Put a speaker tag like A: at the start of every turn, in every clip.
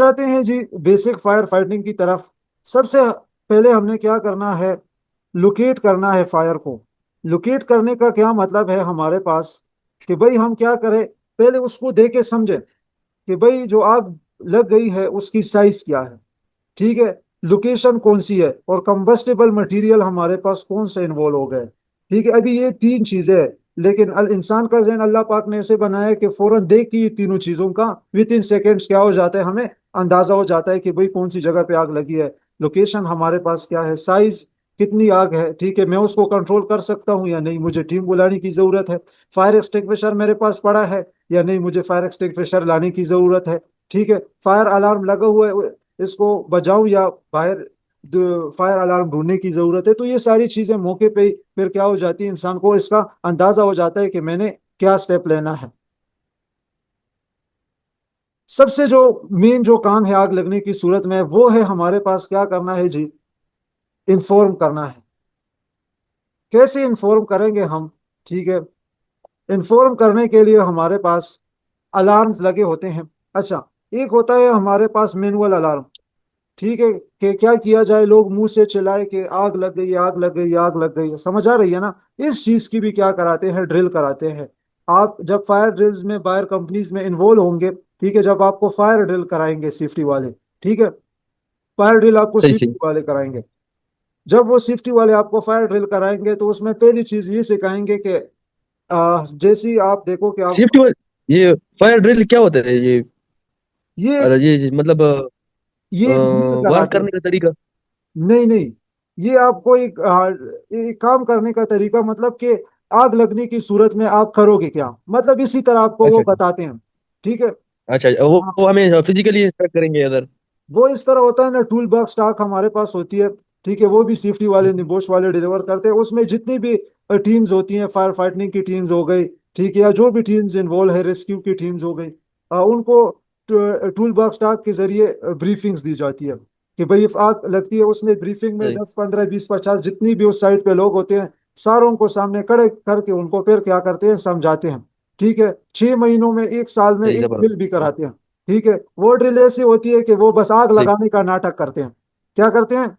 A: जाते हैं जी basic fire fighting की तरफ। सबसे पहले हमने क्या करना है, लोकेट करना है फायर को। लोकेट करने का क्या मतलब है हमारे पास, कि भाई हम क्या करें, पहले उसको देख के समझे कि भाई जो आग लग गई है उसकी साइज क्या है, ठीक है, लोकेशन कौन सी है, और कंबस्टेबल मटेरियल हमारे पास कौन सा इन्वॉल्व हो गए। ठीक है, अभी ये तीन चीजें हैं। लेकिन इंसान का जहन अल्लाह पाक ने ऐसे बनाया है कि फौरन देख के ये तीनों चीजों का विद इन सेकेंड्स क्या हो जाता है, हमें अंदाजा हो जाता है कि भाई कौन सी जगह पे आग लगी है, लोकेशन हमारे पास क्या है, साइज कितनी आग है, ठीक है, मैं उसको कंट्रोल कर सकता हूँ या नहीं, मुझे टीम बुलाने की जरूरत है, फायर एक्सटिंग्विशर मेरे पास पड़ा है या नहीं, मुझे फायर एक्सटिंग्विशर लाने की जरूरत है, ठीक है, फायर अलार्म लगा हुआ है, इसको बजाऊं या बाहर फायर अलार्म ढूंढने की जरूरत है। तो ये सारी चीजें मौके पे ही फिर क्या हो जाती है, इंसान को इसका अंदाजा हो जाता है कि मैंने क्या स्टेप लेना है। सबसे जो मेन जो काम है आग लगने की सूरत में, वो है हमारे पास क्या करना है जी, इन्फॉर्म करना है। कैसे इन्फॉर्म करेंगे हम, ठीक है, इन्फॉर्म करने के लिए हमारे पास अलार्म्स लगे होते हैं। अच्छा, एक होता है हमारे पास मैनुअल अलार्म, ठीक है, कि क्या किया जाए, लोग मुंह से चिल्लाए कि आग लग गई, आग लग गई, आग लग गई, समझ आ रही है ना। इस चीज की भी क्या कराते हैं, ड्रिल कराते हैं। आप जब फायर ड्रिल्स में बाहर कंपनीज में इन्वॉल्व होंगे, ठीक है, जब आपको फायर ड्रिल कराएंगे सेफ्टी वाले, ठीक है, फायर ड्रिल आपको
B: सही सही।
A: सेफ्टी वाले कराएंगे। जब वो सेफ्टी वाले आपको फायर ड्रिल कराएंगे तो उसमें पहली चीज ये सिखाएंगे कि जैसे ही आप देखो कि आप,
B: सेफ्टी ये फायर ड्रिल क्या होता है ये?
A: ये
B: अरे ये मतलब
A: ये ड्रिल
B: वार
A: कराते हैं।
B: करने का तरीका?
A: नहीं नहीं, ये आपको एक काम करने का तरीका, मतलब कि आग लगने की सूरत में आप करोगे क्या, मतलब इसी तरह आपको वो
B: अच्छा अच्छा।
A: बताते हैं। ठीक है।
B: अच्छा अच्छा,
A: हाँ,
B: वो हमें फिजिकली इंस्ट्रक्ट करेंगे अदर?
A: वो इस तरह होता है ना, टूल बॉक्स स्टॉक हमारे पास होती है, ठीक है, वो भी सेफ्टी वाले निबोश वाले डिलीवर करते हैं। उसमें जितनी भी टीम्स होती हैं, फायर फाइटिंग की टीम्स हो गई, ठीक है, या जो भी टीम्स इन्वॉल्व है, रेस्क्यू की टीम्स हो गई, उनको टूल बॉक्स स्टॉक के जरिए ब्रीफिंग्स दी जाती है कि भाई आग लगती है। उसमें ब्रीफिंग में
B: सही
A: 10 15 20 50 जितनी भी उस साइड पे लोग होते हैं, सारों को सामने खड़े करके उनको फिर क्या करते हैं, समझाते हैं। ठीक है, 6 महीनों में, 1 साल में
B: सही
A: एक ड्रिल भी
B: जबरदस्त।
A: कराते हैं। ठीक है, वो ड्रिल ऐसी होती है कि वो बस आग
B: सही
A: लगाने का नाटक करते हैं। क्या करते हैं,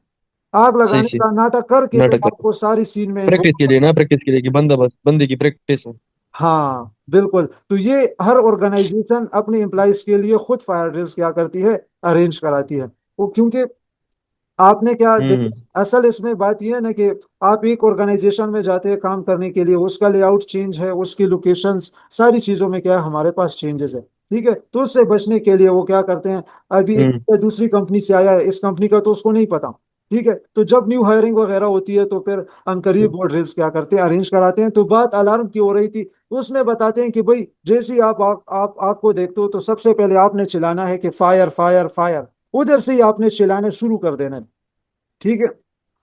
A: आग
B: सही
A: लगाने
B: सही।
A: का नाटक करके फिर
B: नाटक कर,
A: आपको सारी सीन में
B: प्रैक्टिस के
A: इन्वॉल्व।
B: लिए ना, प्रैक्टिस के लिए कि बंदा बस बंदे की प्रैक्टिस हो।
A: हाँ बिल्कुल, तो ये हर ऑर्गेनाइजेशन अपने एम्प्लॉयज के लिए खुद फायर ड्रिल्स क्या करती है, अरेंज कराती है। वो क्योंकि आपने क्या
B: हम्म।
A: देखिए, असल इसमें बात यह है ना कि आप एक ऑर्गेनाइजेशन में जाते हैं काम करने के लिए, उसका लेआउट चेंज है, उसकी लोकेशंस, सारी चीजों में क्या है, हमारे पास चेंजेस है। ठीक है, तो उससे बचने के लिए वो क्या करते हैं, अभी एक
B: हम्म।
A: दूसरी कंपनी से आया है, इस कंपनी का तो उसको नहीं पता। ठीक है, तो जब न्यू हायरिंग वगैरह होती है तो फिर अनकरीब वो ड्रिल्स क्या करते हैं, अरेंज कराते हैं। तो बात अलार्म की हो रही थी, तो उसमें बताते हैं कि भाई जैसे ही आप आपको देखते हो तो सबसे पहले आपने चिल्लाना है कि फायर फायर फायर, उधर से ही आपने चिल्लाना शुरू कर देना है। ठीक है,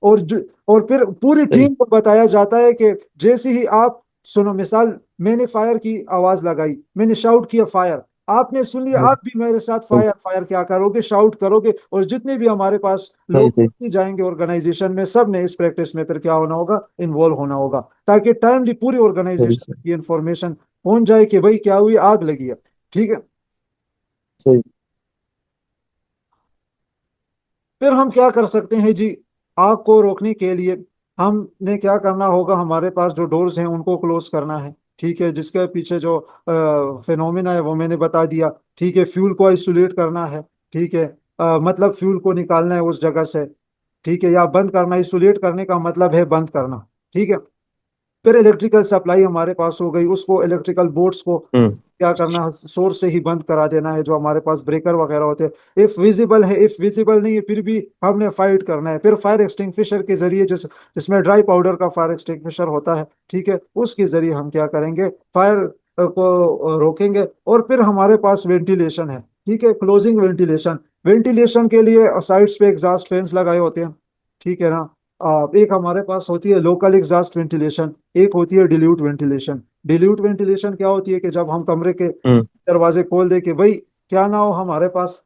A: और और फिर पूरी
B: सही
A: टीम को बताया जाता है कि जैसे ही आप सुनो, मिसाल मैंने फायर की आवाज लगाई, मैंने शाउट किया फायर, आपने सुन लिया, आप भी मेरे साथ
B: सही
A: फायर फायर क्या करोगे, शाउट करोगे, और जितने भी हमारे पास
B: सही
A: लोग
B: सही
A: जाएंगे ऑर्गेनाइजेशन में, सब ने इस प्रैक्टिस में फिर क्या होना होगा, इन्वॉल्व होना होगा, ताकि टाइमली पूरी
B: सही
A: ऑर्गेनाइजेशन
B: सही
A: की इंफॉर्मेशन पहुंच जाए कि भाई क्या हुई, आग लगी है। ठीक है,
B: सही।
A: फिर हम क्या कर सकते हैं जी, आग को रोकने के लिए हमने क्या करना होगा, हमारे पास जो डोर्स हैं उनको क्लोज करना है। ठीक है, जिसके पीछे जो फिनोमिना है वो मैंने बता दिया। ठीक है, फ्यूल को आइसोलेट करना है। ठीक है, मतलब फ्यूल को निकालना है उस जगह से। ठीक है, या बंद करना, आइसोलेट करने का मतलब है बंद करना। ठीक है, फिर इलेक्ट्रिकल सप्लाई हमारे पास हो गई, उसको इलेक्ट्रिकल बोर्ड्स को
B: हम्म
A: क्या करना है, सोर्स से ही बंद करा देना है, जो हमारे पास ब्रेकर वगैरह होते हैं। इफ विजिबल है, इफ विजिबल नहीं है, फिर भी हमने फाइट करना है। फिर फायर एक्सटिंग्विशर के जरिए, जिसमें ड्राई पाउडर का फायर एक्सटिंग्विशर होता है, ठीक है, उसके जरिए हम क्या करेंगे, फायर को रोकेंगे। और फिर हमारे पास वेंटिलेशन है, ठीक है, क्लोजिंग वेंटिलेशन। वेंटिलेशन के लिए साइड्स पे एग्जॉस्ट फैंस लगाए होते हैं, ठीक है ना। एक हमारे पास होती है लोकल एग्जॉस्ट वेंटिलेशन, एक होती है डिल्यूट वेंटिलेशन। डिल्यूट वेंटिलेशन क्या होती है कि जब हम कमरे के
B: हम्म।
A: दरवाजे खोल दे कि भाई क्या ना हो, हमारे पास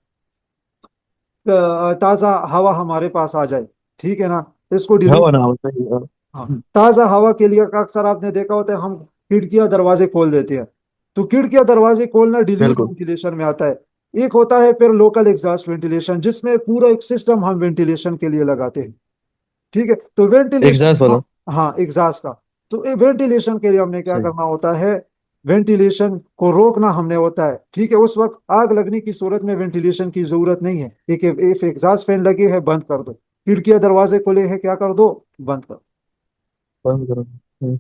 A: ताज़ा हवा हमारे पास आ जाए, ठीक है ना, इसको डिल्यूट।
B: हवा ना हो, सही
A: हाँ, ताज़ा हवा के लिए अक्सर आपने देखा होता है, हम खिड़कियां दरवाजे खोल देते हैं, तो खिड़कियां दरवाजे खोलना डिल्यूट
B: बिल्कुल।
A: वेंटिलेशन में आता है। एक होता है फिर लोकल एग्जॉस्ट वेंटिलेशन, जिसमें पूरा एक सिस्टम हम वेंटिलेशन के लिए लगाते हैं। ठीक है, तो वेंटिलेशन,
B: एग्जॉस्ट वाला।
A: हाँ एग्जॉस्ट का। तो वेंटिलेशन के लिए हमने क्या
B: सही।
A: करना होता है, वेंटिलेशन को रोकना हमने होता है। ठीक है, उस वक्त आग लगने की सूरत में वेंटिलेशन की जरूरत नहीं है। एक एग्जॉस्ट फैन लगे है, बंद कर दो। खिड़कियां दरवाजे खुले हैं, क्या कर दो, बंद कर दो।
B: बंद करो।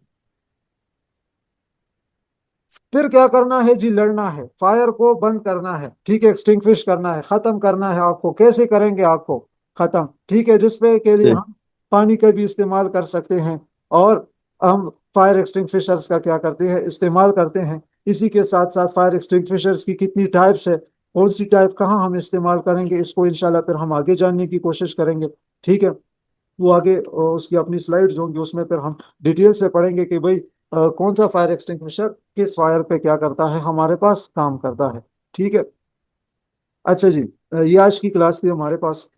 A: फिर क्या करना है जी, लड़ना है, फायर को बंद करना है। ठीक है, एक्सटिंग्विश करना है, खत्म करना है आग को। कैसे करेंगे आग को खत्म? ठीक है, जिसपे के लिए
B: सही।
A: हम पानी का भी इस्तेमाल कर सकते हैं, और हम फायर एक्सटिंग्विशर्स का क्या करते हैं, इस्तेमाल करते हैं। इसी के साथ साथ फायर एक्सटिंग्विशर्स की कितनी टाइप्स है, कौन सी टाइप कहाँ हम इस्तेमाल करेंगे, इसको इंशाल्लाह फिर हम आगे जानने की कोशिश करेंगे। ठीक है, वो आगे उसकी अपनी स्लाइड्स होंगी, उसमें फिर हम डिटेल से पढ़ेंगे कि भाई कौन सा फायर एक्सटिंग्विशर किस फायर पे क्या करता है, हमारे पास काम करता है। ठीक है, अच्छा जी, ये आज की क्लास थी हमारे पास।